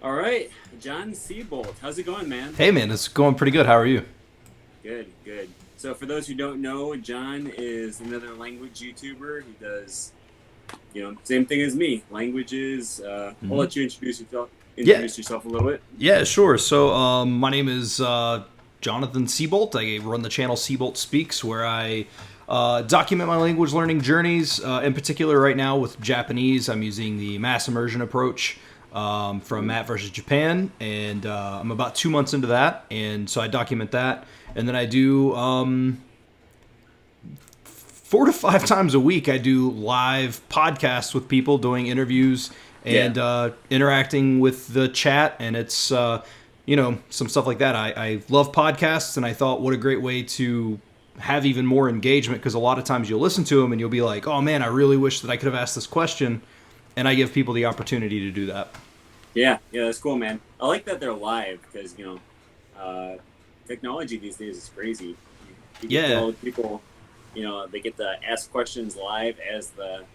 All right, Jon Seabolt. How's it going, man? Hey man, it's going pretty good. How are you? Good, good. So, for those who don't know, Jon is another language YouTuber. He does, same thing as me, languages. I'll hmm let you introduce yourself. Yeah, Introduce yourself a little bit. yeah, sure. So, my name is Jonathan Seabolt. I run the channel Seabolt Speaks, where I document my language learning journeys. In particular, right now with Japanese, I'm using the mass immersion approach from Matt versus Japan, and I'm about 2 months into that, and so I document that, and then I do 4 to 5 times a week. I do live podcasts with people, doing interviews Yeah, and interacting with the chat, and it's some stuff like that. I love podcasts, and I thought, what a great way to have even more engagement, because a lot of times you'll listen to them and you'll be like, oh man, I really wish that I could have asked this question, and I give people the opportunity to do that. yeah. That's cool, man. I like that they're live because technology these days is crazy. You get to Yeah, all the people. They get to ask questions live as the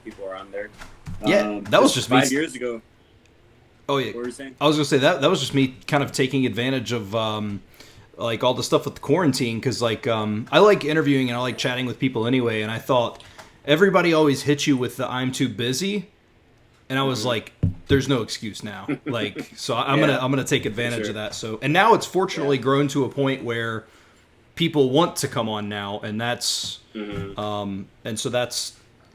people are on there. yeah, that was Just just me. 5 years ago. Oh yeah, What were you saying? I was gonna say that was just me kind of taking advantage of like all the stuff with the quarantine, because I like interviewing and I like chatting with people anyway, and I thought everybody always hits you with the "I'm too busy," and I was Hmm. like, there's no excuse now. Like, so Yeah, I'm gonna take for advantage of sure. that. So, and now it's Yeah. fortunately grown to a point where people want to come on now, and that's Hmm. and so that's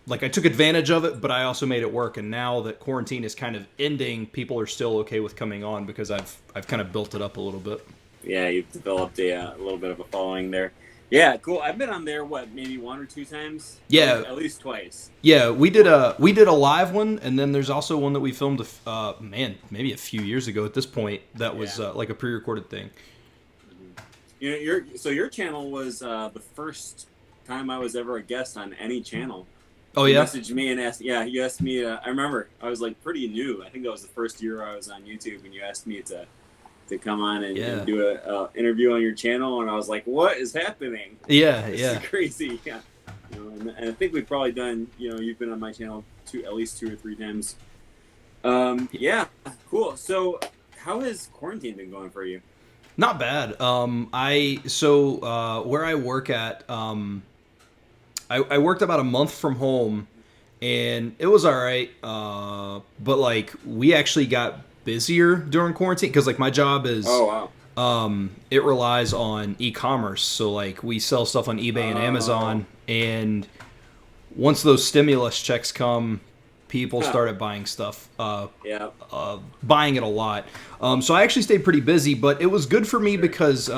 like, I took advantage of it, but I also made it work. And now that quarantine is kind of ending, people are still okay with coming on, because I've kind of built it up a little bit. Yeah, you've developed a little bit of a following there. Yeah, cool. I've been on there maybe one or two times, Yeah, at least twice. yeah, we did a live one, and then there's also one that we filmed maybe a few years ago at this point, that was Yeah. like a pre-recorded thing. Hmm. Your channel was the first time I was ever a guest on any channel. Oh You yeah, messaged me and asked. Yeah, you asked me. I remember I was like pretty new. I think that was the first year I was on YouTube, and you asked me to come on and yeah, do a interview on your channel, and I was like, "What is happening? yeah, This is yeah. crazy." Yeah. And I think we've probably done. You've been on my channel at least 2 or 3 times. Yeah, cool. So, how has quarantine been going for you? Not bad. Where I work at, I worked about a month from home, and it was all right. But like, we actually got busier during quarantine, because like my job is Oh wow. it relies on e-commerce. So like, we sell stuff on eBay and Oh. Amazon, and once those stimulus checks come, people Huh. started buying stuff, Yeah. buying it a lot. So I actually stayed pretty busy, but it was good for me Sure. because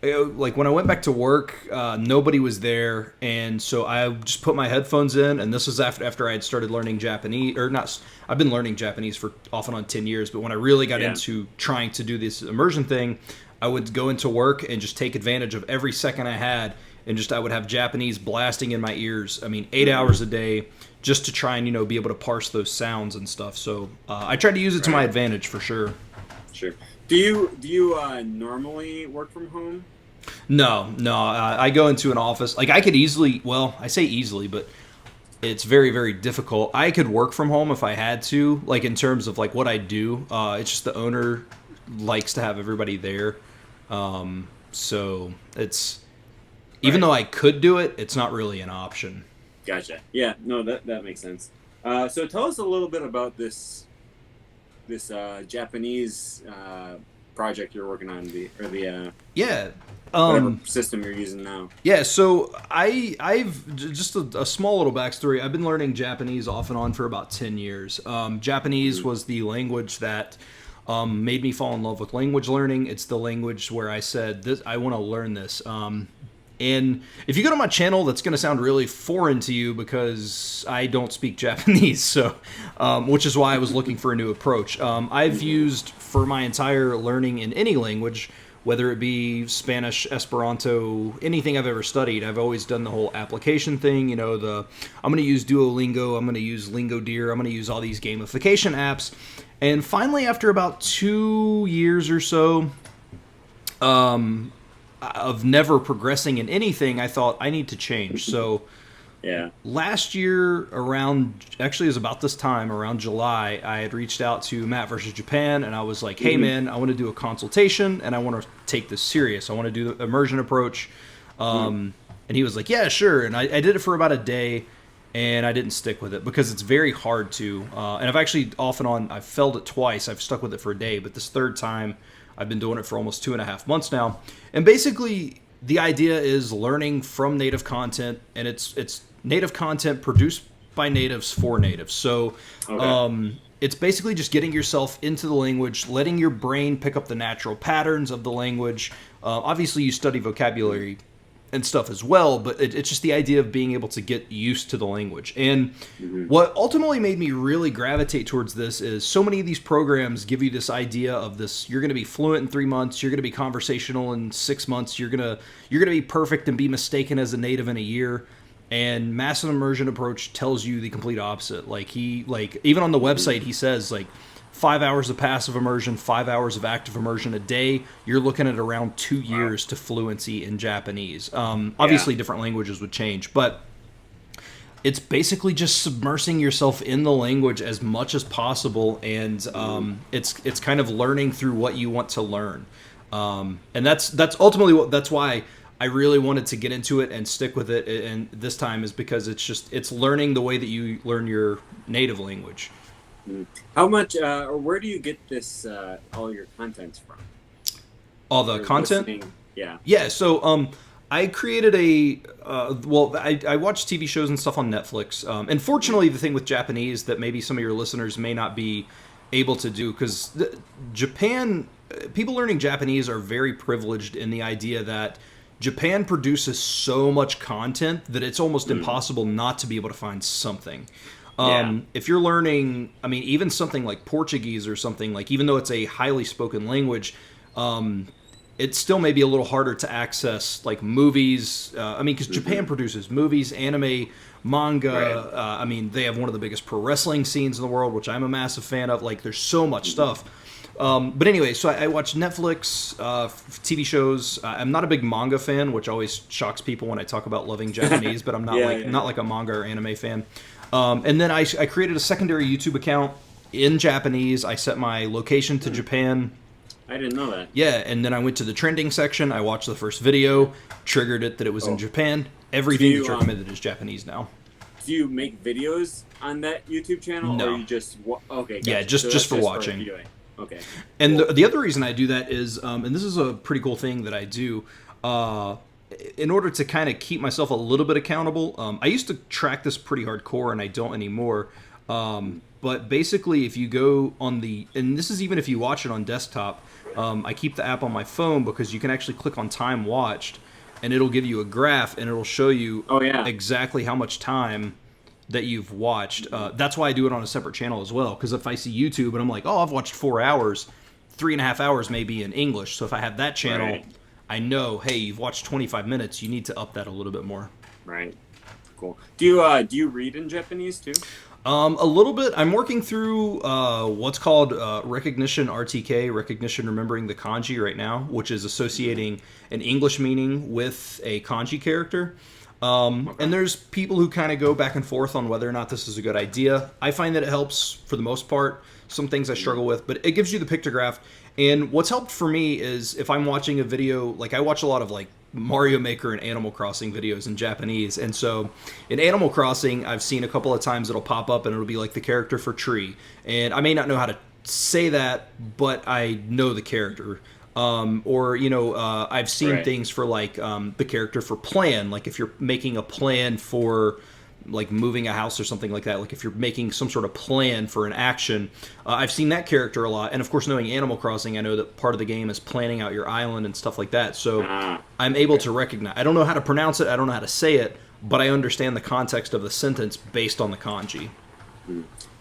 like when I went back to work, nobody was there, and so I just put my headphones in, and this was after I had started learning Japanese, or not. I've been learning Japanese for off and on 10 years, but when I really got Yeah. into trying to do this immersion thing, I would go into work and just take advantage of every second I had, and just I would have Japanese blasting in my ears. I mean, 8 hours Hmm. a day, just to try and be able to parse those sounds and stuff. So I tried to use it to my Right. advantage for sure. Sure. Do you normally work from home? No, no. I go into an office. Like, I could easily, well, I say easily, but it's very, very difficult. I could work from home if I had to, like in terms of like what I do. It's just the owner likes to have everybody there. So it's, even Right. though I could do it, it's not really an option. Gotcha. Yeah. No, that makes sense. So tell us a little bit about this Japanese project you're working on, the Yeah. whatever Um, system you're using now. Yeah, so just a small little backstory. I've been learning Japanese off and on for about 10 years. Japanese Hmm. was the language that made me fall in love with language learning. It's the language where I said, "This, I want to learn this." And if you go to my channel, that's going to sound really foreign to you, because I don't speak Japanese. So, which is why I was looking for a new approach. I've used, for my entire learning in any language, whether it be Spanish, Esperanto, anything I've ever studied, I've always done the whole application thing. I'm going to use Duolingo, I'm going to use Lingodeer, I'm going to use all these gamification apps. And finally, after about 2 years or so, of never progressing in anything, I thought I need to change. So Yeah. Last year, actually it was about this time, around July, I had reached out to Matt versus Japan, and I was like, hey man, I want to do a consultation, and I want to take this serious. I want to do the immersion approach. And he was like, yeah, sure. And I did it for about a day, and I didn't stick with it because it's very hard to. And I've actually I've failed it twice. I've stuck with it for a day, but this third time, I've been doing it for almost 2.5 months now. And basically, the idea is learning from native content, and it's native content produced by natives for natives. So it's basically just getting yourself into the language, letting your brain pick up the natural patterns of the language. Obviously, you study vocabulary and stuff as well, but it's just the idea of being able to get used to the language. And what ultimately made me really gravitate towards this is so many of these programs give you this idea of this: you're going to be fluent in 3 months, you're going to be conversational in 6 months, you're going to be perfect and be mistaken as a native in a year. And massive immersion approach tells you the complete opposite. Even on the website, he says 5 hours of passive immersion, 5 hours of active immersion a day. You're looking at around 2 years to fluency in Japanese. Obviously, different languages would change, but it's basically just submersing yourself in the language as much as possible, and it's kind of learning through what you want to learn. And that's ultimately that's why I really wanted to get into it and stick with it, and this time is because it's learning the way that you learn your native language. How much, or where do you get this, all your content from? All the content? Listening? Yeah. Yeah, so I created I watch TV shows and stuff on Netflix. And fortunately, the thing with Japanese that maybe some of your listeners may not be able to do, because people learning Japanese are very privileged in the idea that Japan produces so much content that it's almost impossible not to be able to find something. If you're learning, even something like Portuguese or something, even though it's a highly spoken language, it still may be a little harder to access, movies. Because Japan produces movies, anime, manga. Right. They have one of the biggest pro wrestling scenes in the world, which I'm a massive fan of. There's so much stuff. But anyway, so I watch Netflix, TV shows. I'm not a big manga fan, which always shocks people when I talk about loving Japanese, but I'm not not like a manga or anime fan. And then I created a secondary YouTube account in Japanese. I set my location to Japan. I didn't know that. Yeah, and then I went to the trending section. I watched the first video, triggered it that it was in Japan. Everything that's recommended is Japanese now. Do you make videos on that YouTube channel? No. Or you just... Okay, gotcha. Yeah, just for watching. Okay. And the other reason I do that is, and this is a pretty cool thing that I do, in order to kind of keep myself a little bit accountable. I used to track this pretty hardcore, and I don't anymore. But basically, if you go on and this is even if you watch it on desktop, I keep the app on my phone because you can actually click on time watched, and it'll give you a graph, and it'll show you exactly how much time that you've watched. That's why I do it on a separate channel as well, because if I see YouTube and I'm like, I've watched 4 hours, 3.5 hours may be in English. So if I have that channel, I know, hey, you've watched 25 minutes, you need to up that a little bit more. Right. Cool. Do you read in Japanese too? A little bit. I'm working through what's called recognition RTK, recognition remembering the kanji right now, which is associating an English meaning with a kanji character. And there's people who kind of go back and forth on whether or not this is a good idea. I find that it helps for the most part. Some things I struggle with, but it gives you the pictograph. And what's helped for me is if I'm watching a video, I watch a lot of Mario Maker and Animal Crossing videos in Japanese. And so in Animal Crossing, I've seen a couple of times it'll pop up and it'll be the character for tree. And I may not know how to say that, but I know the character. I've seen things for the character for plan, if you're making a plan for moving a house or something like that, if you're making some sort of plan for an action, I've seen that character a lot. And of course, knowing Animal Crossing, I know that part of the game is planning out your island and stuff like that. So I'm able to recognize. I don't know how to pronounce it, I don't know how to say it, but I understand the context of the sentence based on the kanji.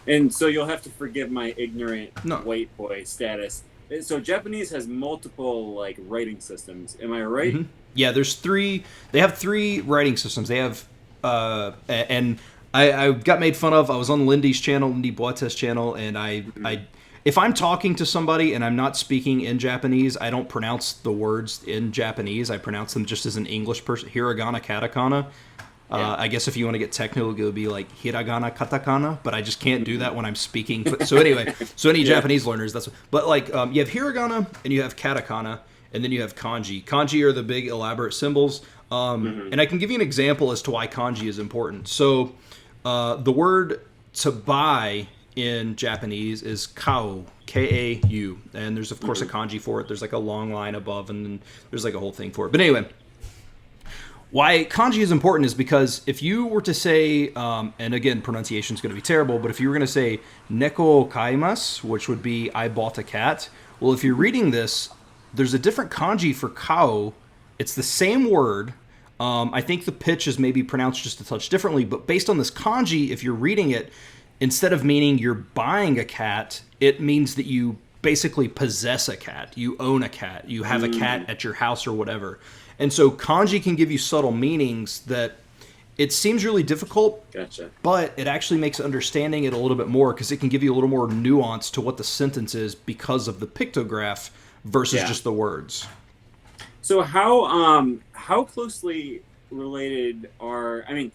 And so you'll have to forgive my ignorant white boy status. So Japanese has multiple writing systems. Am I right? Mm-hmm. Yeah, there's 3. They have 3 writing systems. They have and I got made fun of. I was on Lindy's channel, Lindy Boite's channel, and I if I'm talking to somebody and I'm not speaking in Japanese, I don't pronounce the words in Japanese. I pronounce them just as an English person. Hiragana, katakana. I guess if you want to get technical, it would be like hiragana, katakana, but I just can't do that when I'm speaking. So anyway, so any Japanese learners, but like you have hiragana and you have katakana, and then you have kanji. Kanji are the big elaborate symbols, and I can give you an example as to why kanji is important. So the word to buy in Japanese is kau, K-A-U, and there's of course a kanji for it. There's like a long line above, and then there's like a whole thing for it. But anyway, why kanji is important is because if you were to say, and again, pronunciation is going to be terrible, but if you were going to say neko kaimasu, which would be I bought a cat, well, if you're reading this, there's a different kanji for kao. It's the same word. I think the pitch is maybe pronounced just a touch differently, but based on this kanji, if you're reading it, instead of meaning you're buying a cat, it means that you basically possess a cat. You own a cat. You have a cat at your house or whatever. And so kanji can give you subtle meanings that it seems really difficult, but it actually makes understanding it a little bit more because it can give you a little more nuance to what the sentence is because of the pictograph versus just the words. So how closely related are, I mean,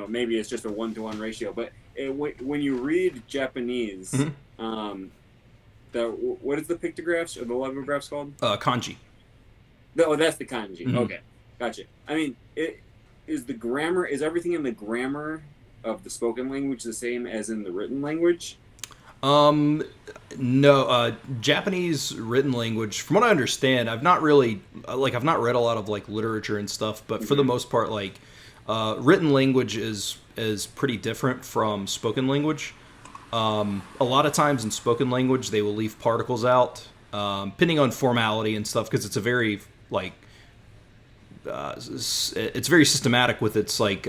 maybe it's just a 1-to-1 ratio, but when you read Japanese, what is the pictographs or the legographs called? Kanji. That's the kanji. Okay, gotcha. I mean, is everything in the grammar of the spoken language the same as in the written language? No, Japanese written language, from what I understand, I've not read a lot of like literature and stuff, but for the most part, like, written language is pretty different from spoken language. A lot of times in spoken language, they will leave particles out, depending on formality and stuff, because it's a very, like, it's very systematic with its, like,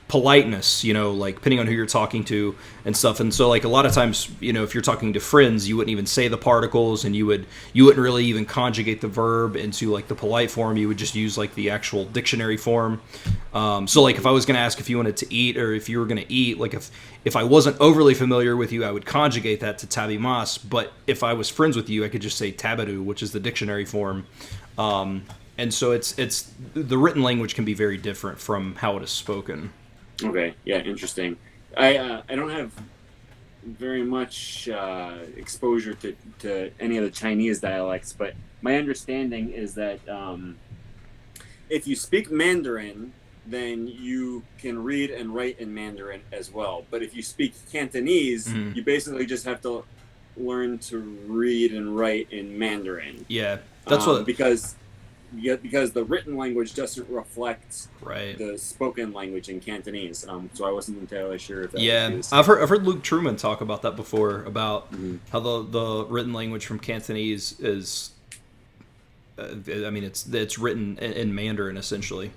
politeness, like depending on who you're talking to and stuff. And so like a lot of times, if you're talking to friends, you wouldn't even say the particles, and you wouldn't really even conjugate the verb into like the polite form. You would just use like the actual dictionary form. So like if I was going to ask if you wanted to eat or if you were going to eat, like if I wasn't overly familiar with you, I would conjugate that to tabimasu. But if I was friends with you, I could just say taberu, which is the dictionary form. And so it's the written language can be very different from how it is spoken. Okay, yeah, interesting. I don't have very much exposure to any of the Chinese dialects, but my understanding is that if you speak Mandarin, then you can read and write in Mandarin as well. But if you speak Cantonese, you basically just have to learn to read and write in Mandarin. Yeah, that's what because the written language doesn't reflect right. the spoken language in Cantonese. So I wasn't entirely sure if that was I've heard Luke Truman talk about that before, about how the written language from Cantonese is, it's written in Mandarin essentially.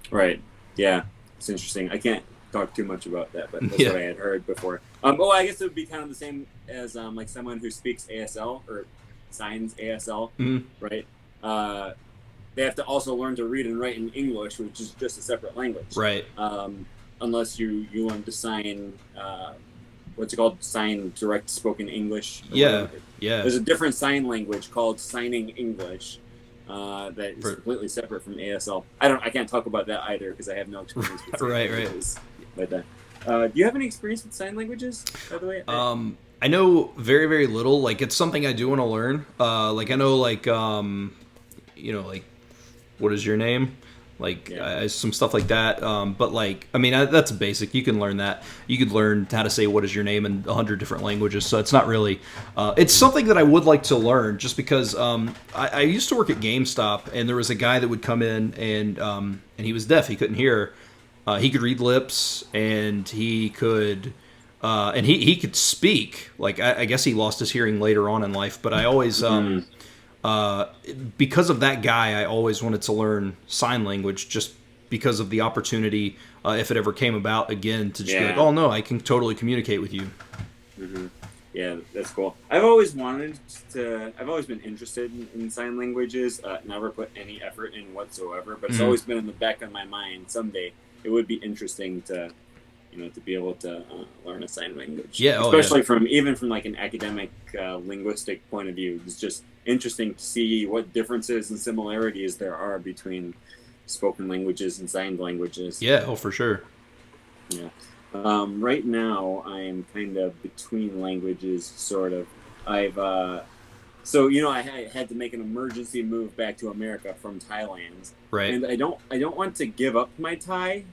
Right. Yeah, it's interesting. I can't talk too much about that, but that's what I had heard before. I guess it would be kind of the same as like someone who speaks ASL or signs ASL, right? They have to also learn to read and write in English, which is just a separate language. Right. Unless you learn to sign, what's it called? Sign direct spoken English. Yeah. There's a different sign language called signing English that is completely separate from ASL. I can't talk about that either because I have no experience with sign languages. But do you have any experience with sign languages, by the way? I know very, very little. Like, it's something I do want to learn. Like, I know, like, like, what is your name? Like, some stuff like that. But, like, I mean, that's basic. You can learn that. You could learn how to say what is your name in 100 different languages. So it's not really... it's something that I would like to learn just because I used to work at GameStop, and there was a guy that would come in, and he was deaf. He couldn't hear. He could read lips, and he could... and he could speak. Like, I guess he lost his hearing later on in life, but I always... because of that guy, I always wanted to learn sign language just because of the opportunity, if it ever came about again, to just be like, oh no, I can totally communicate with you. Yeah, that's cool. I've always been interested in sign languages, never put any effort in whatsoever, but it's always been in the back of my mind. Someday it would be interesting to be able to learn a sign language. Yeah, especially from like an academic linguistic point of view. It's just interesting to see what differences and similarities there are between spoken languages and signed languages. Yeah, oh for sure. Yeah. Right now, I'm kind of between languages, sort of. I've so I had to make an emergency move back to America from Thailand, Right. and I don't want to give up my Thai.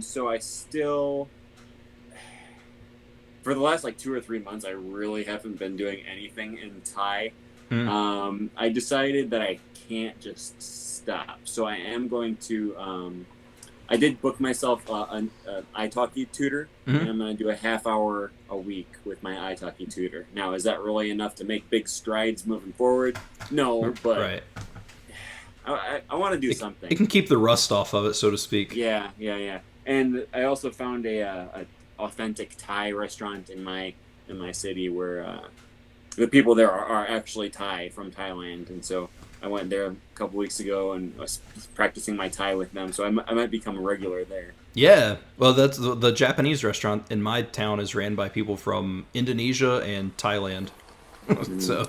So I still, for the last like 2 or 3 months, I really haven't been doing anything in Thai. Mm. I decided that I can't just stop, so I am going to. I did book myself an italki tutor, Hmm. and I'm going to do a half hour a week with my italki tutor. Now, is that really enough to make big strides moving forward? No, but Right. I want to do It something. can keep the rust off of it, so to speak. Yeah, yeah, yeah. And I also found a authentic Thai restaurant in my city where the people there are actually Thai from Thailand, and so I went there a couple weeks ago and was practicing my Thai with them. So I might become a regular there. Yeah, well, that's the Japanese restaurant in my town is ran by people from Indonesia and Thailand. Mm, So,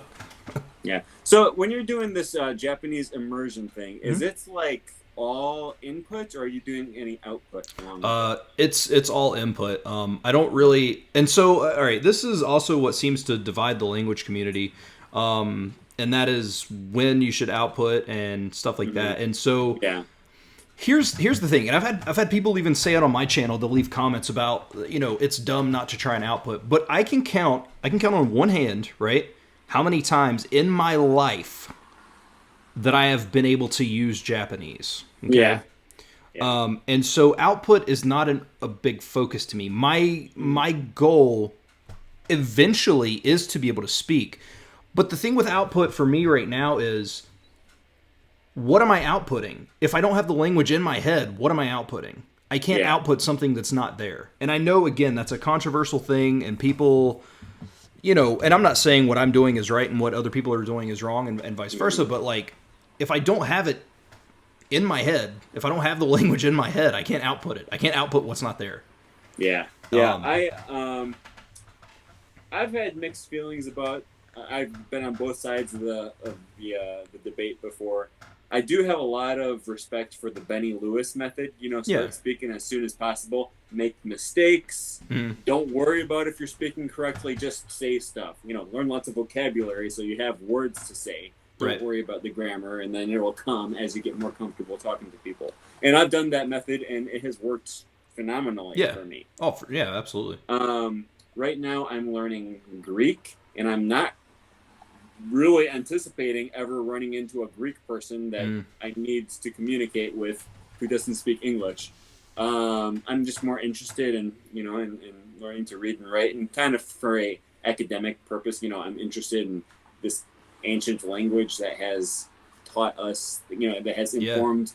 yeah. So when you're doing this Japanese immersion thing, is mhm. it like all input, or are you doing any output along with it? It's all input. I don't really, and so all right. This is also what seems to divide the language community, and that is when you should output and stuff like Hmm. that. And so Yeah. here's the thing, and I've had people even say it on my channel to leave comments about it's dumb not to try and output, but I can count on one hand, right, how many times in my life that I have been able to use Japanese. Okay. Yeah. Yeah. And so output is not a big focus to me. My goal eventually is to be able to speak. But the thing with output for me right now is, what am I outputting? If I don't have the language in my head, what am I outputting? I can't Yeah. output something that's not there. And I know, again, that's a controversial thing, and people, and I'm not saying what I'm doing is right and what other people are doing is wrong, and vice versa, Hmm. but like, if I don't have it in my head, if I don't have the language in my head, I can't output it. I can't output what's not there. Yeah. Yeah. Um, I've had mixed feelings about. I've been on both sides of the debate before. I do have a lot of respect for the Benny Lewis method. yeah. Start speaking as soon as possible. Make mistakes. Mhm. Don't worry about if you're speaking correctly. Just say stuff. Learn lots of vocabulary so you have words to say. Don't Right. worry about the grammar, and then it will come as you get more comfortable talking to people. And I've done that method, and it has worked phenomenally Yeah. for me. Oh, yeah, absolutely. Right now, I'm learning Greek, and I'm not really anticipating ever running into a Greek person that Mm. I need to communicate with who doesn't speak English. I'm just more interested in learning to read and write, and kind of for a academic purpose. I'm interested in this ancient language that has taught us, that has Yeah. informed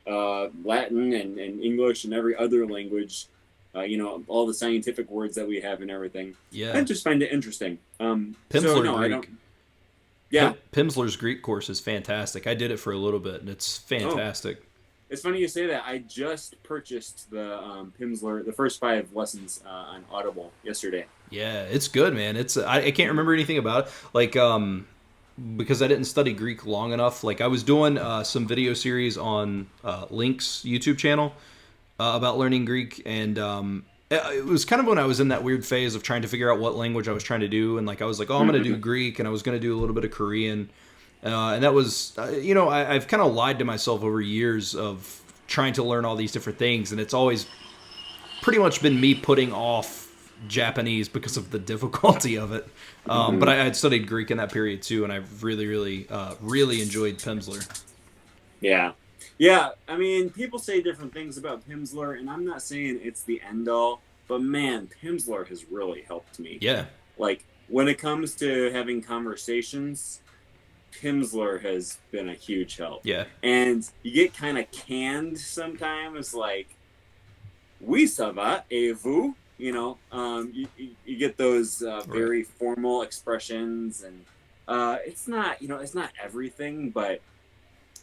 Latin and English and every other language. All the scientific words that we have and everything. I Yeah. just find it interesting. So Pimsleur no, I Greek. don't. Yeah. Pimsleur's Greek course is fantastic. I did it for a little bit, and it's Oh, fantastic. it's funny you say that. I just purchased the Pimsleur, the first 5 lessons on Audible yesterday. Yeah, it's good, man. I can't remember anything about it. Like, because I didn't study Greek long enough. Like, I was doing some video series on Link's YouTube channel about learning Greek, and it was kind of when I was in that weird phase of trying to figure out what language I was trying to do, and like I was like, oh, I'm going to do Hmm. Greek, and I was going to do a little bit of Korean, and that was, I've kind of lied to myself over years of trying to learn all these different things, and it's always pretty much been me putting off Japanese because of the difficulty of it. But Hmm. I had studied Greek in that period too, and I've really, really, really enjoyed Pimsleur. Yeah. Yeah. I mean, people say different things about Pimsleur, and I'm not saying it's the end all, but man, Pimsleur has really helped me. Yeah, Like, when it comes to having conversations, Pimsleur has been a huge help. yeah, And you get kind of canned sometimes, like, oui, ça va, et vous? You get those right. very formal expressions, and it's not everything, but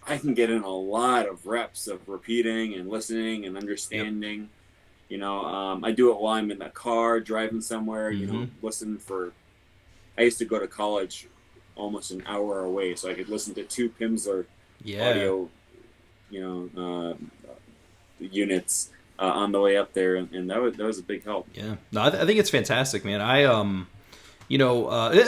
I can get in a lot of reps of repeating and listening and Yep. understanding. I do it while I'm in the car driving somewhere. Hmm. Listen for. I used to go to college almost an hour away, so I could listen to two Pimsleur Yeah. audio units on the way up there, and that was a big help. Yeah, no, I think it's fantastic, man. And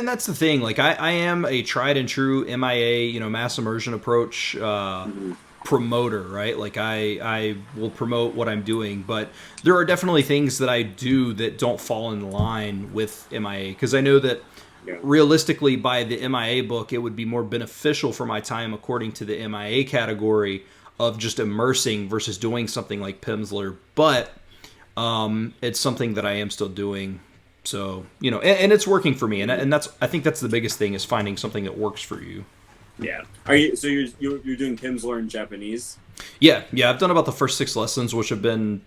that's the thing. Like, I am a tried and true MIA, mass immersion approach Hmm. promoter, right? Like, I will promote what I'm doing, but there are definitely things that I do that don't fall in line with MIA because I know that Yeah. realistically, by the MIA book, it would be more beneficial for my time according to the MIA category of just immersing versus doing something like Pimsleur. But it's something that I am still doing. So, and it's working for me. And I think that's the biggest thing is finding something that works for you. Yeah. Are you so you're doing Pimsleur in Japanese? Yeah. I've done about the first 6 lessons, which have been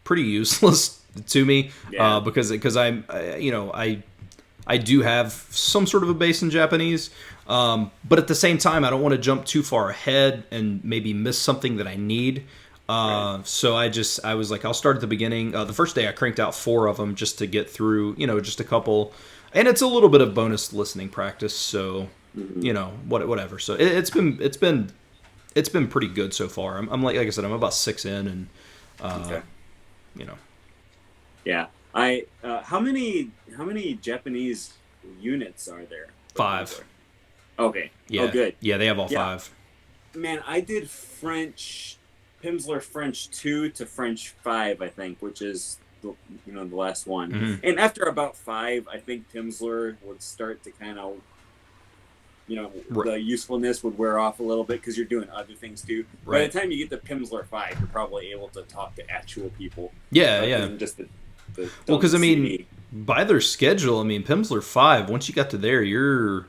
pretty useless to me Yeah. because I do have some sort of a base in Japanese, but at the same time, I don't want to jump too far ahead and maybe miss something that I need. Right. So I was like, I'll start at the beginning. The first day I cranked out 4 of them just to get through, just a couple, and it's a little bit of bonus listening practice. So, Hmm. whatever. So it's been pretty good so far. I'm like I said, I'm about 6 in, and Okay. you know, Yeah. How many Japanese units are there for 5. Pimsleur? Okay. Yeah, Oh, good. yeah, they have all Yeah. 5. Man, I did Pimsleur French 2 to French 5, I think, which is the last one. Hmm. And after about 5, I think Pimsleur would start to kind of, the usefulness would wear off a little bit because you're doing other things too. By Right. the time you get to Pimsleur 5, you're probably able to talk to actual people. Yeah, rather yeah. than just the Well, because I dumb mean, CD. by their schedule, I mean, Pimsleur 5. Once you got to there, you're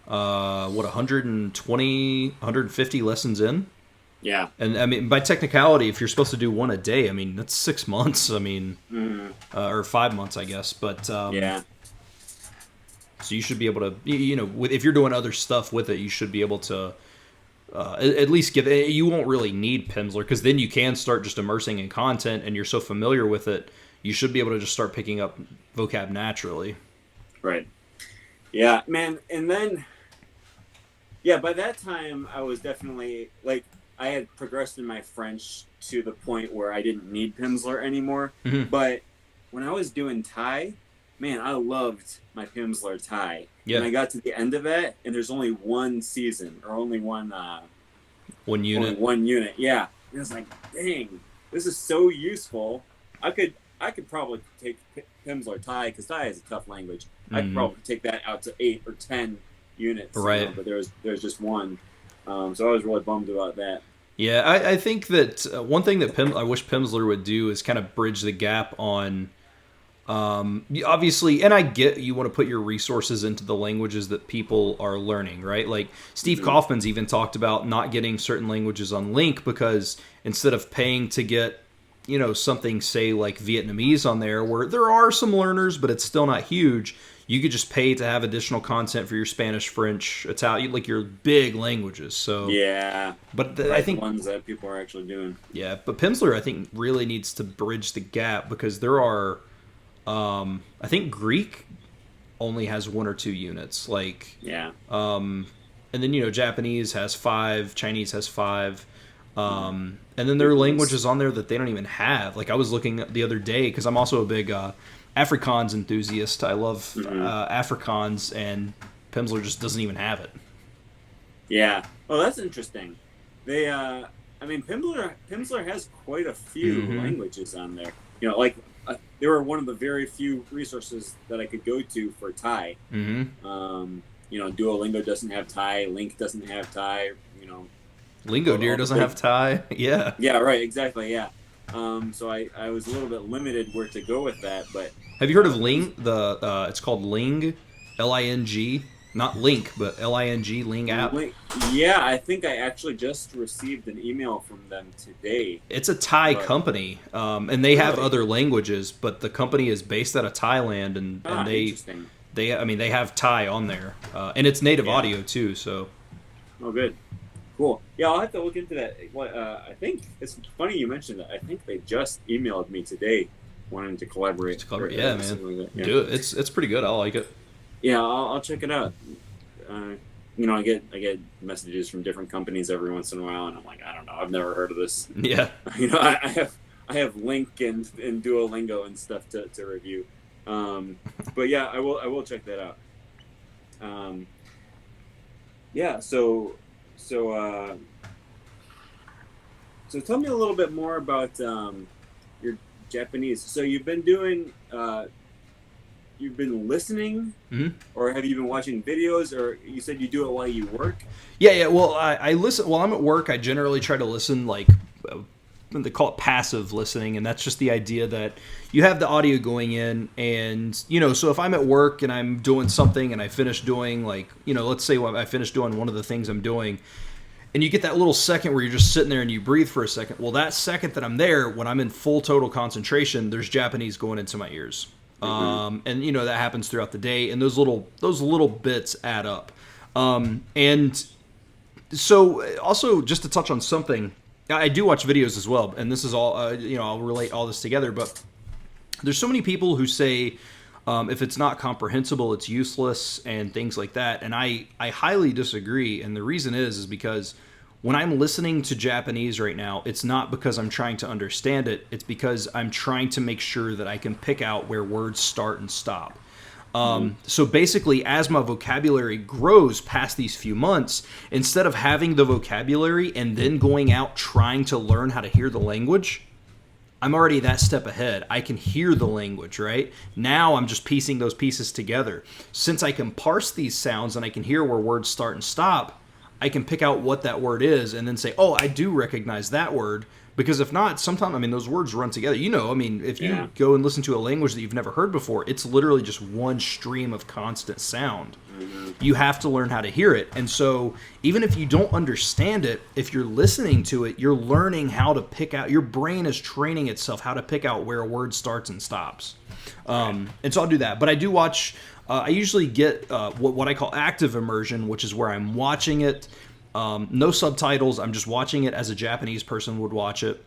120, 150 lessons in, Yeah. and I mean, by technicality, if you're supposed to do one a day, I mean, that's 6 months. I mean, Mhm. or 5 months, I guess. But Yeah. so you should be able to, if you're doing other stuff with it, you should be able to. At least give. You won't really need Pimsleur because then you can start just immersing in content, and you're so familiar with it, you should be able to just start picking up vocab naturally. Right. Yeah, man. And then, yeah, by that time, I was definitely like, I had progressed in my French to the point where I didn't need Pimsleur anymore. Mhm. But when I was doing Thai, man, I loved my Pimsleur Thai. Yeah. And I got to the end of it, and there's only one season or only one One unit. only one unit. Yeah, and I was like, dang, this is so useful. I could probably take Pimsleur Thai because Thai is a tough language. I could Mhm. probably take that out to 8 or 10 units. Right. But there's just one. So I was really bummed about that. Yeah, I think that one thing that I wish Pimsleur would do is kind of bridge the gap on. Obviously, and I get you want to put your resources into the languages that people are learning, right? Like Steve Mhm. Kaufman's even talked about not getting certain languages on Link because instead of paying to get, something say like Vietnamese on there, where there are some learners, but it's still not huge. You could just pay to have additional content for your Spanish, French, Italian, like your big languages. So Yeah. but Right, I think the ones that people are actually doing. yeah, but Pimsleur I think really needs to bridge the gap because there are. I think Greek only has 1 or 2 units. Like, Yeah. and then Japanese has 5, Chinese has 5, and then there are languages on there that they don't even have. Like I was looking the other day because I'm also a big Afrikaans enthusiast. I love Afrikaans, and Pimsleur just doesn't even have it. Yeah. Oh, that's interesting. Pimsleur has quite a few Mhm. languages on there. Like they were one of the very few resources that I could go to for Thai. Mm-hmm. Duolingo doesn't have Thai. Link doesn't have Thai. Lingo Deer doesn't have Thai. Yeah. Yeah, right. Exactly. Yeah. So I was a little bit limited where to go with that, but Have you heard of Ling? It's called Ling, Ling, not Link, but Ling, Ling app. Yeah, I think I actually just received an email from them today. It's a Thai But- company, and they have Really? other languages, but the company is based out of Thailand, and Interesting. they have Thai on there, and it's native Yeah. audio too. So Oh, good. Cool. Yeah, I'll have to look into that. I think it's funny you mentioned that. I think they just emailed me today, wanting to collaborate. yeah, man, something like that. Yeah. do it. It's pretty good. I like it. Yeah, I'll check it out. I get messages from different companies every once in a while, and I'm like, I don't know, I've never heard of this. Yeah. I have Link and Duolingo and stuff to review. But yeah, I will check that out. Yeah. So tell me a little bit more about your Japanese. So you've been doing. You've been listening, or have you been watching videos, or you said you do it while you work? Yeah. Well, I listen while I'm at work. I generally try to listen like they call it passive listening, and that's just the idea that you have the audio going in, and so if I'm at work and I'm doing something and I finish doing let's say I finished doing one of the things I'm doing, and you get that little second where you're just sitting there and you breathe for a second. Well, that second that I'm there, when I'm in full total concentration, there's Japanese going into my ears. And that happens throughout the day, and those little bits add up. And so also just to touch on something, I do watch videos as well, and this is all I'll relate all this together. But there's so many people who say if it's not comprehensible, it's useless and things like that, and I highly disagree. And the reason is because when I'm listening to Japanese right now, it's not because I'm trying to understand it. It's because I'm trying to make sure that I can pick out where words start and stop. So basically, as my vocabulary grows past these few months, instead of having the vocabulary and then going out trying to learn how to hear the language, I'm already that step ahead. I can hear the language, right? Now I'm just piecing those pieces together. Since I can parse these sounds and I can hear where words start and stop, I can pick out what that word is and then say, oh, I do recognize that word. Because if not, sometimes, those words run together. If you go and listen to a language that you've never heard before, it's literally just one stream of constant sound. You have to learn how to hear it. And so even if you don't understand it, if you're listening to it, you're learning how to pick out, your brain is training itself how to pick out where a word starts and stops. And so I'll do that. But I do watch... I usually get what I call active immersion, which is where I'm watching it, no subtitles. I'm just watching it as a Japanese person would watch it,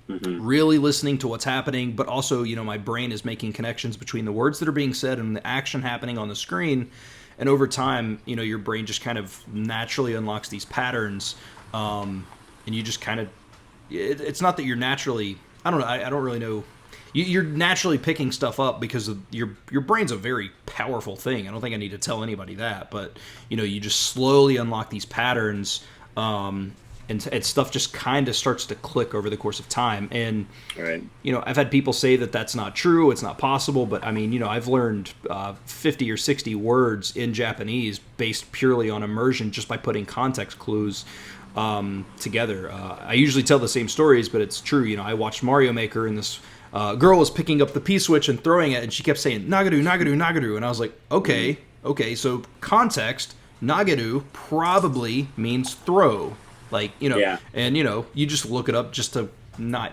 really listening to what's happening. But also, my brain is making connections between the words that are being said and the action happening on the screen. And over time, your brain just kind of naturally unlocks these patterns, and you just kind of. It's not that you're naturally. I don't know. I don't really know. You're naturally picking stuff up because of your brain's a very powerful thing. I don't think I need to tell anybody that, but you just slowly unlock these patterns, and stuff just kind of starts to click over the course of time. And I've had people say that that's not true, it's not possible, but I've learned 50 or 60 words in Japanese based purely on immersion, just by putting context clues together. I usually tell the same stories, but it's true. I watched Mario Maker, and this girl was picking up the P-switch and throwing it, and she kept saying, Nagadu, Nagadu, Nagadu. And I was like, okay, so context, Nagadu probably means throw. And, you just look it up just to not,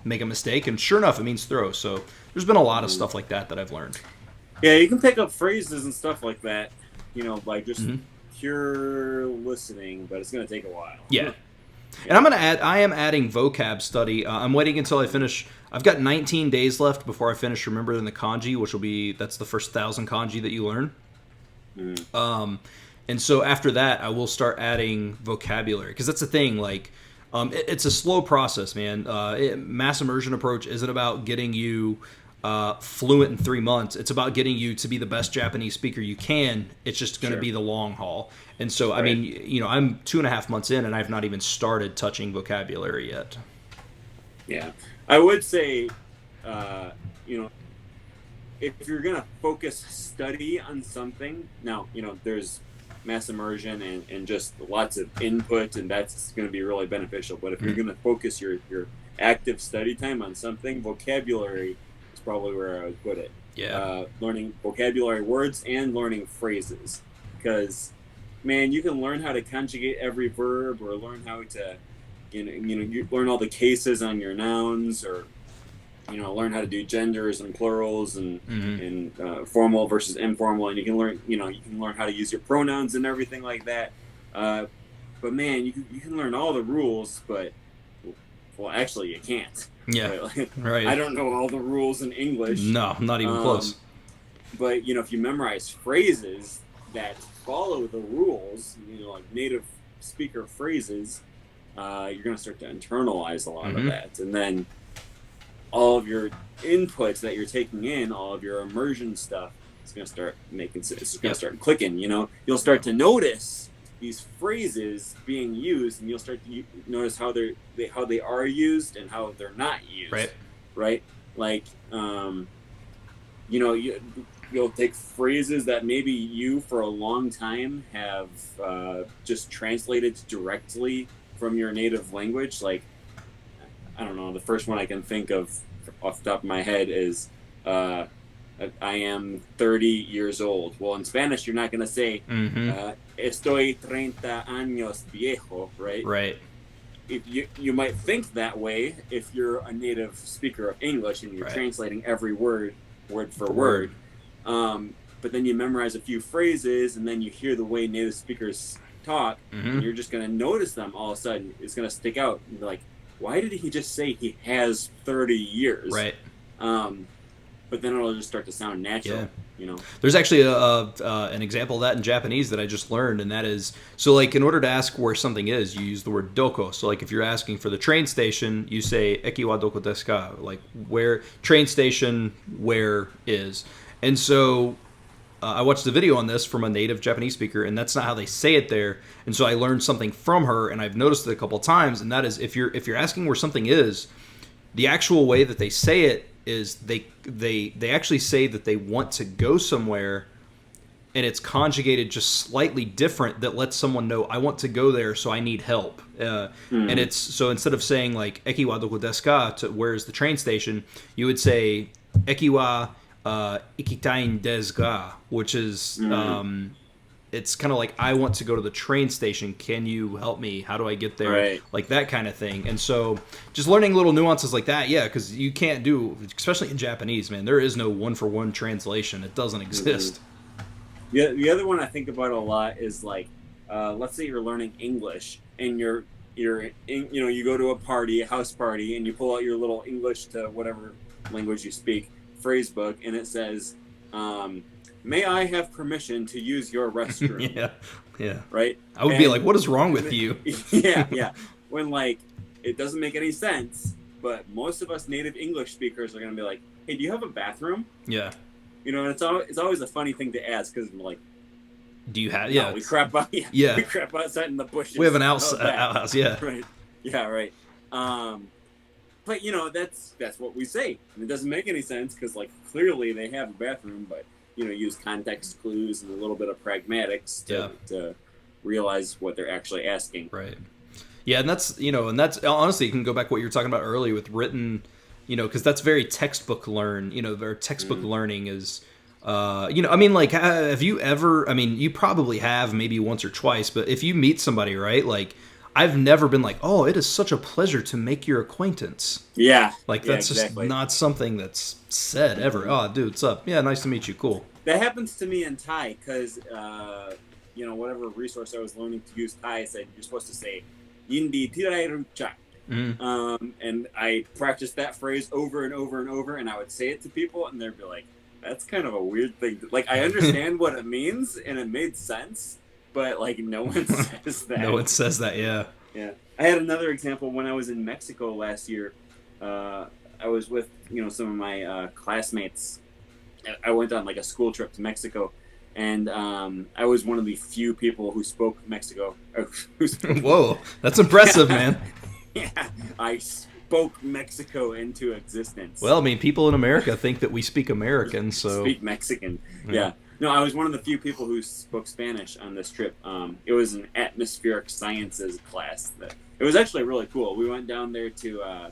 make a mistake. And sure enough, it means throw. So there's been a lot of stuff like that I've learned. Yeah, you can pick up phrases and stuff like that, by just pure listening, but it's going to take a while. Yeah. And I am adding vocab study. I'm waiting until I finish. I've got 19 days left before I finish remembering the kanji, which that's the first 1,000 kanji that you learn. And so after that, I will start adding vocabulary, because that's the thing. It's a slow process, man. Mass immersion approach isn't about getting you fluent in 3 months. It's about getting you to be the best Japanese speaker you can. It's just going to be the long haul. And so, I'm 2.5 months in, and I've not even started touching vocabulary yet. Yeah. I would say, if you're going to focus study on something, now, there's mass immersion and just lots of input, and that's going to be really beneficial. But if you're going to focus your active study time on something, vocabulary is probably where I would put it. Yeah. Learning vocabulary words and learning phrases. Because, man, you can learn how to conjugate every verb, or learn how to, you learn all the cases on your nouns, or, learn how to do genders and plurals and formal versus informal, and you can learn how to use your pronouns and everything like that. But man, you can learn all the rules, but actually you can't. Yeah, right. I don't know all the rules in English. No, not even close. But if you memorize phrases, that follow the rules, like native speaker phrases, you're going to start to internalize a lot of that. And then all of your inputs that you're taking in, all of your immersion stuff, it's going to start making sense. It's going to start clicking, You'll start to notice these phrases being used, and you'll start to notice how they are used and how they're not used. Right? Like, you'll take phrases that maybe you for a long time have just translated directly from your native language. Like, I don't know, the first one I can think of off the top of my head is I am 30 years old. Well, in Spanish, you're not going to say estoy 30 años viejo, right? Right. If you might think that way if you're a native speaker of English and you're translating every word for word. But then you memorize a few phrases, and then you hear the way native speakers talk, and you're just going to notice them all of a sudden. It's going to stick out. And be like, why did he just say he has 30 years? Right. But then it'll just start to sound natural. There's actually an example of that in Japanese that I just learned, and that is, so like in order to ask where something is, you use the word doko. So like if you're asking for the train station, you say eki wa doko desu ka? Like where, train station, where is. And so I watched a video on this from a native Japanese speaker, and that's not how they say it there. And so I learned something from her, and I've noticed it a couple of times, and that is if you're asking where something is, the actual way that they say it is they actually say that they want to go somewhere, and it's conjugated just slightly different that lets someone know I want to go there, so I need help. And it's so instead of saying like eki wa doko desu ka, to where's the train station, you would say eki wa ikitain desu ga, which is it's kind of like I want to go to the train station. Can you help me? How do I get there? Right. Like that kind of thing. And so just learning little nuances like that, because you can't do, especially in Japanese, man, there is no one-for-one translation. It doesn't exist. Yeah, the other one I think about a lot is like, let's say you're learning English and you go to a party, a house party, and you pull out your little English to whatever language you speak phrase book, and it says, may I have permission to use your restroom? Yeah. Right? I would be like, what is wrong with you? Yeah. When, like, it doesn't make any sense, but most of us native English speakers are going to be like, hey, do you have a bathroom? Yeah. And it's always a funny thing to ask, because I'm like, do you have, we crap out, we crap outside in the bushes. We have an outhouse, Right. Yeah, right. But, that's what we say. And it doesn't make any sense, because, like, clearly they have a bathroom, but use context clues and a little bit of pragmatics to realize what they're actually asking. Right. Yeah, and that's honestly, you can go back to what you were talking about earlier with written, because that's very textbook their textbook learning is, have you ever, you probably have maybe once or twice, but if you meet somebody, right, like, I've never been like, oh, it is such a pleasure to make your acquaintance. Yeah. Like, that's just not something that's said ever. Oh, dude, what's up? Yeah, nice to meet you. Cool. That happens to me in Thai because, whatever resource I was learning to use Thai said you're supposed to say, Yindi tirai ruchak. And I practiced that phrase over and over and over, and I would say it to people, and they'd be like, that's kind of a weird thing. Like, I understand what it means, and it made sense. But, like, no one says that. No one says that, yeah. Yeah. I had another example when I was in Mexico last year. I was with, some of my classmates. I went on, like, a school trip to Mexico. And I was one of the few people who spoke Mexico. Whoa, that's impressive, man. Yeah. I spoke Mexico into existence. Well, people in America think that we speak American, so... Speak Mexican, yeah. No, I was one of the few people who spoke Spanish on this trip. It was an atmospheric sciences class. It was actually really cool. We went down there to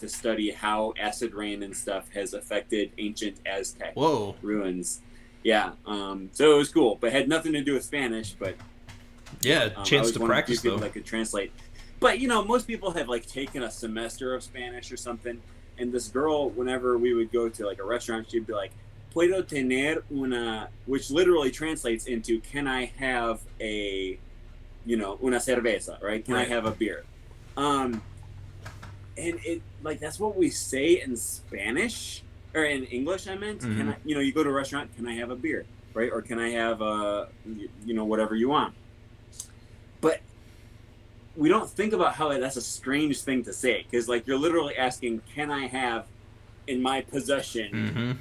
study how acid rain and stuff has affected ancient Aztec ruins. Yeah, so it was cool, but it had nothing to do with Spanish. But yeah, chance to practice though. That could translate. But most people have like taken a semester of Spanish or something. And this girl, whenever we would go to like a restaurant, she'd be like, Puedo tener una, which literally translates into, can I have a, una cerveza, right? Can I have a beer? And it, like, that's what we say in Spanish, or in English, I meant. Can I, you go to a restaurant, can I have a beer? right? Or can I have whatever you want? But we don't think about how that's a strange thing to say, because like you're literally asking, can I have in my possession,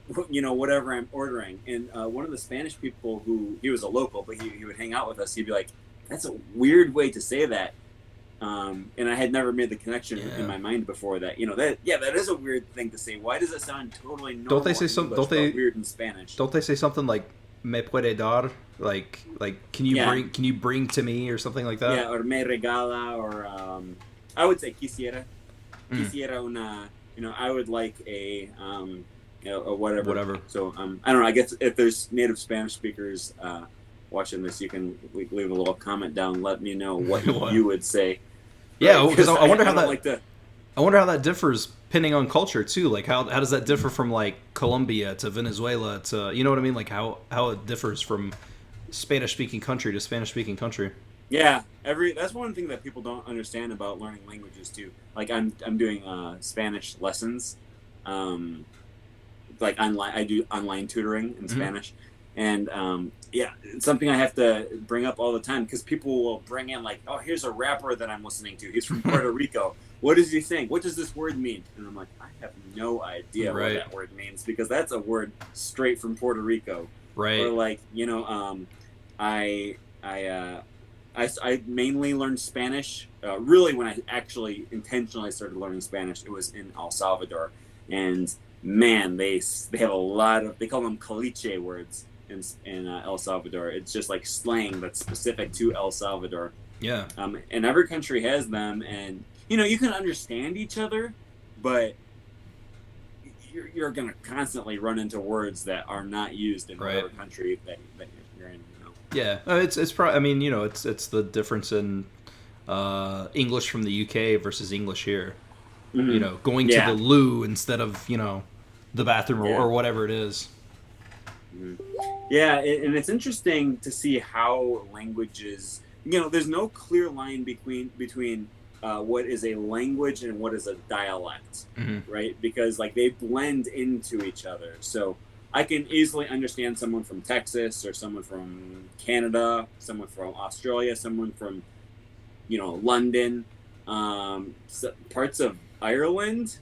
whatever I'm ordering? And one of the Spanish people, who he was a local, but he would hang out with us, he'd be like, that's a weird way to say that. And I had never made the connection in my mind before that that is a weird thing to say. Why does it sound totally normal? Don't they say something? Don't they weird in Spanish? Don't they say something like "me puede dar"? Like can you bring to me or something like that? Yeah, or me regala, or I would say quisiera una. I would like a whatever. Whatever. So I don't know. I guess if there's native Spanish speakers watching this, you can leave a little comment down. Let me know what you would say. Yeah, because I wonder how that. I wonder how that differs depending on culture too. Like how does that differ from like Colombia to Venezuela to, you know what I mean? Like how it differs from Spanish speaking country to Spanish speaking country. Yeah, that's one thing that people don't understand about learning languages too. Like I'm doing Spanish lessons, like online. I do online tutoring in Spanish, and it's something I have to bring up all the time, because people will bring in like, oh, here's a rapper that I'm listening to. He's from Puerto Rico. What is he saying? What does this word mean? And I'm like, I have no idea what that word means, because that's a word straight from Puerto Rico. Right. Or like, I mainly learned Spanish. Really, when I actually intentionally started learning Spanish, it was in El Salvador. And man, they have a lot of, they call them caliche words in El Salvador. It's just like slang that's specific to El Salvador. Yeah. And every country has them, and you can understand each other, but you're going to constantly run into words that are not used in whatever country that you're in. Yeah, it's probably. I mean, it's the difference in English from the UK versus English here. Mm-hmm. Going to the loo instead of the bathroom or whatever it is. Mm-hmm. Yeah, and it's interesting to see how languages. There's no clear line between what is a language and what is a dialect, right? Because like they blend into each other. So I can easily understand someone from Texas, or someone from Canada, someone from Australia, someone from London. Parts of Ireland,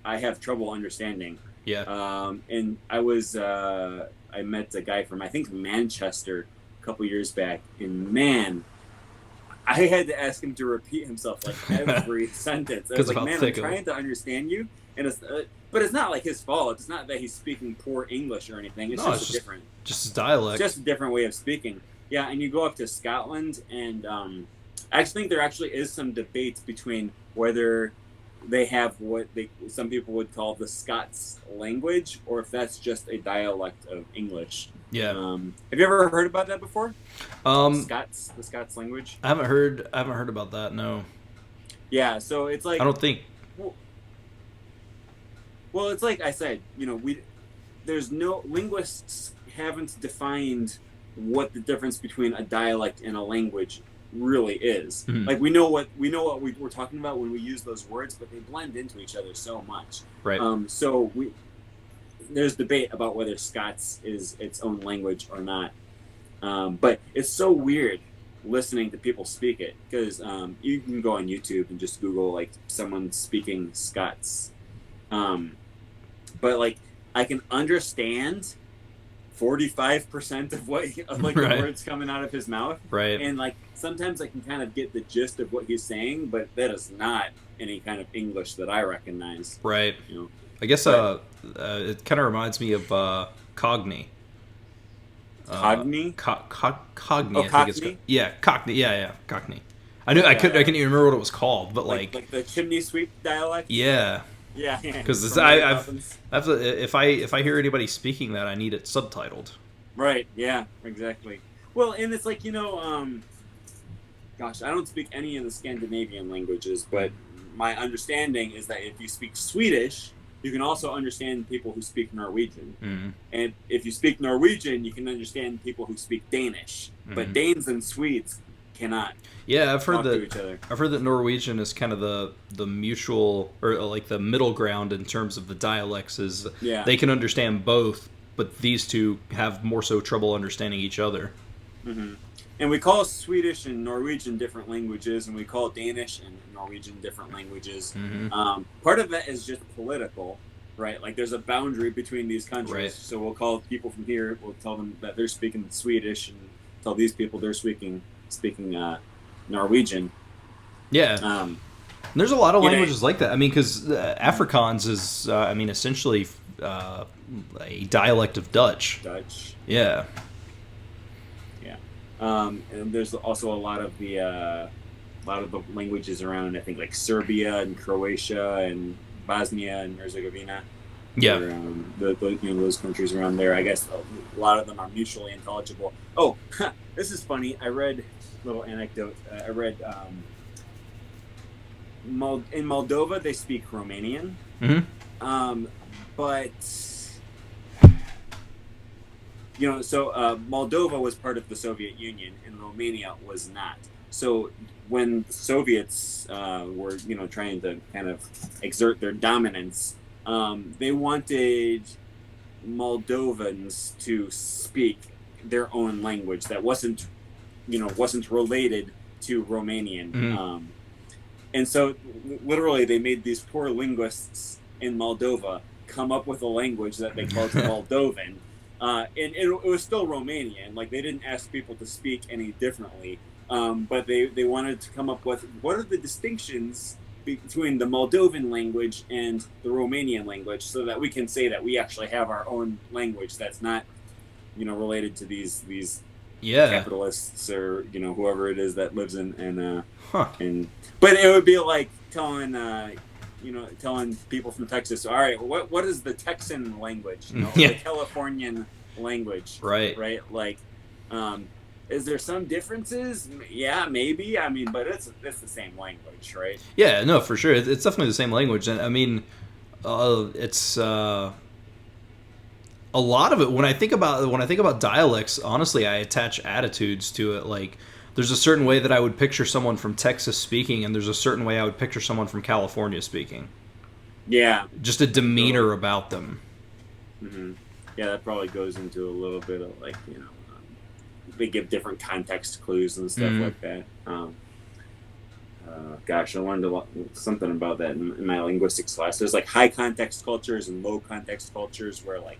I have trouble understanding. Yeah. And I met a guy from, I think, Manchester a couple years back, and man, I had to ask him to repeat himself like every sentence. I was like, man, I'm trying to understand you, and but it's not like his fault. It's not that he's speaking poor English or anything. It's just different. Just his dialect. Just a different way of speaking. Yeah, and you go up to Scotland, and I actually think there actually is some debate between whether they have what some people would call the Scots language, or if that's just a dialect of English. Yeah. Have you ever heard about that before? The Scots language. I haven't heard about that. No. Yeah. So it's like, I don't think. Well, it's like I said. There's no linguists haven't defined what the difference between a dialect and a language really is. Mm-hmm. Like we know what we're talking about when we use those words, but they blend into each other so much. Right. There's debate about whether Scots is its own language or not. But it's so weird listening to people speak it, because you can go on YouTube and just Google like someone speaking Scots. But like I can understand 45% of the words coming out of his mouth. Right. And like sometimes I can kind of get the gist of what he's saying, but that is not any kind of English that I recognize. Right. I guess it kind of reminds me of Cogni. Cogni? Cogni. Oh, Cockney? Cockney. Yeah, Cockney. I couldn't even remember what it was called, but like the chimney sweep dialect. Yeah. Yeah. Because if I hear anybody speaking that, I need it subtitled. Right. Yeah. Exactly. Well, and it's like gosh, I don't speak any of the Scandinavian languages, but my understanding is that if you speak Swedish, you can also understand people who speak Norwegian. Mm-hmm. And if you speak Norwegian, you can understand people who speak Danish. Mm-hmm. But Danes and Swedes cannot. Yeah, I've heard that Norwegian is kind of the mutual, or like the middle ground in terms of the dialects. Is they can understand both, but these two have more so trouble understanding each other. Mm-hmm. And we call Swedish and Norwegian different languages, and we call Danish and Norwegian different languages. Mm-hmm. Part of that is just political, right? Like there's a boundary between these countries. Right. So we'll call people from here, we'll tell them that they're speaking Swedish, and tell these people they're speaking Norwegian. Yeah. There's a lot of languages like that. I mean, because Afrikaans is, essentially a dialect of Dutch. Dutch. Yeah. Yeah. And there's also a lot of the languages around, I think, like Serbia and Croatia and Bosnia and Herzegovina. Yeah. Or, those countries around there. I guess a lot of them are mutually intelligible. Oh, this is funny. I read a little anecdote. I read in Moldova they speak Romanian. Mm-hmm. But Moldova was part of the Soviet Union and Romania was not. So when the Soviets were trying to kind of exert their dominance, they wanted Moldovans to speak their own language that wasn't related to Romanian. Mm-hmm. And so literally they made these poor linguists in Moldova come up with a language that they called Moldovan. And it was still Romanian. Like they didn't ask people to speak any differently. But they wanted to come up with what are the distinctions between the Moldovan language and the Romanian language, so that we can say that we actually have our own language that's not, related to these capitalists or whoever it is that lives in. But it would be like telling people from Texas, all right, what is the Texan language? The Californian language, right? Like, is there some differences? Yeah, maybe. I mean, but it's the same language, right? Yeah, no, for sure. It's definitely the same language, and I mean, it's a lot of it. When I think about dialects, honestly, I attach attitudes to it. Like, there's a certain way that I would picture someone from Texas speaking, and there's a certain way I would picture someone from California speaking. Yeah, just a demeanor about them. Mm-hmm. Yeah, that probably goes into a little bit of like they give different context clues and stuff like that. Gosh, I learned something about that in my linguistics class. There's like high context cultures and low context cultures where like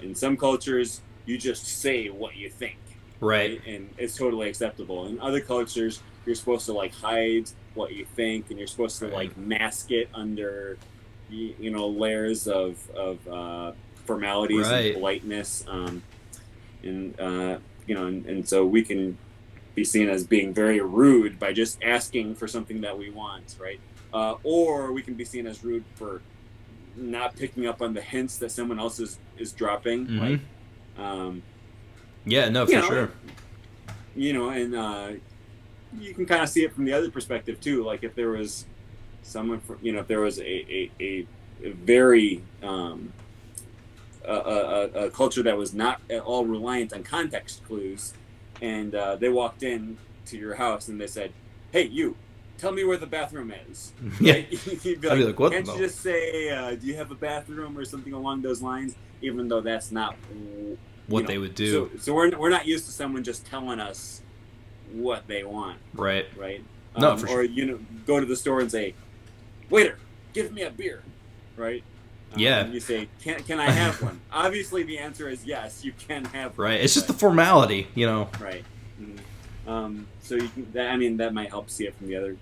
in some cultures you just say what you think, right? And it's totally acceptable. In other cultures, you're supposed to like hide what you think, and you're supposed to like mask it under layers of formalities and politeness. And so we can be seen as being very rude by just asking for something that we want, right? Or we can be seen as rude for not picking up on the hints that someone else is dropping. Mm-hmm. Like, for sure. And you can kind of see it from the other perspective too. Like if there was someone, if there was a very a culture that was not at all reliant on context clues, and they walked in to your house and they said, "Hey, you, tell me where the bathroom is." Yeah. You'd be like, what? Can't you just say, "Do you have a bathroom?" or something along those lines? Even though that's not what they would do. So we're not used to someone just telling us what they want. Right. Right. No, for or sure. Go to the store and say, "Waiter, give me a beer." Right. Yeah. You say, "Can I have one?" Obviously, the answer is yes. You can have one. Right. It's just the formality, Right. Mm-hmm. So you can. That might help see it from the other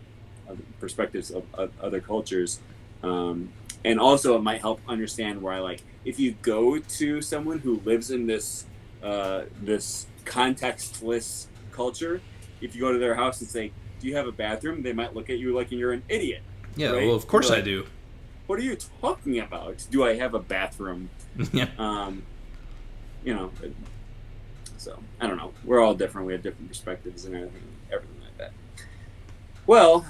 perspectives of other cultures, and also it might help understand why, like, if you go to someone who lives in this this contextless culture, if you go to their house and say, "Do you have a bathroom?" they might look at you like you're an idiot. Yeah. Right? Well, of course I do. What are you talking about? Do I have a bathroom? Yeah. So I don't know. We're all different. We have different perspectives and everything like that. Well,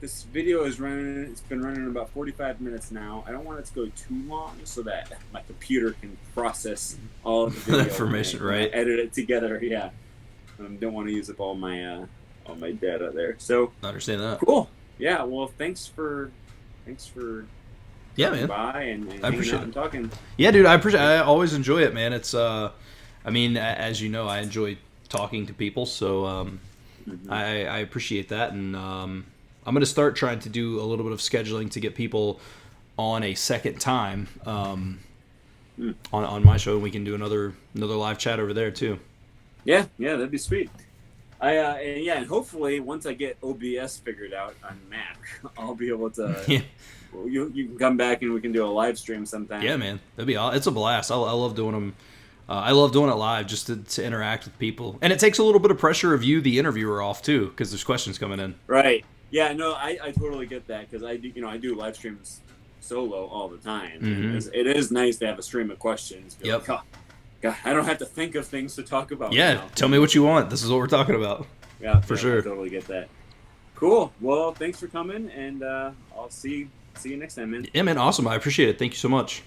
this video is running. It's been running about 45 minutes now. I don't want it to go too long so that my computer can process all of the video information, right? Edit it together. Yeah. Don't want to use up all my data there. So I understand that. Cool. Yeah. Well, thanks for Yeah, man. by and I hanging appreciate out and it. talking. Yeah, dude, I always enjoy it, man. It's I mean, as you know, I enjoy talking to people, so I appreciate that, and I'm gonna start trying to do a little bit of scheduling to get people on a second time on my show, and we can do another live chat over there too. Yeah, that'd be sweet. And hopefully once I get OBS figured out on Mac, I'll be able to. Yeah. You can come back and we can do a live stream sometime. Yeah, man, it's a blast. I love doing them. I love doing it live just to interact with people, and it takes a little bit of pressure of you, the interviewer, off too, because there's questions coming in. Right. Yeah. No, I totally get that because I do live streams solo all the time. Mm-hmm. It is nice to have a stream of questions. Yep. Like, oh, God, I don't have to think of things to talk about. Yeah. Now. Tell me what you want. This is what we're talking about. Yeah, for sure. I totally get that. Cool. Well, thanks for coming, and I'll see you next time, man. Yeah, man. Awesome. I appreciate it. Thank you so much.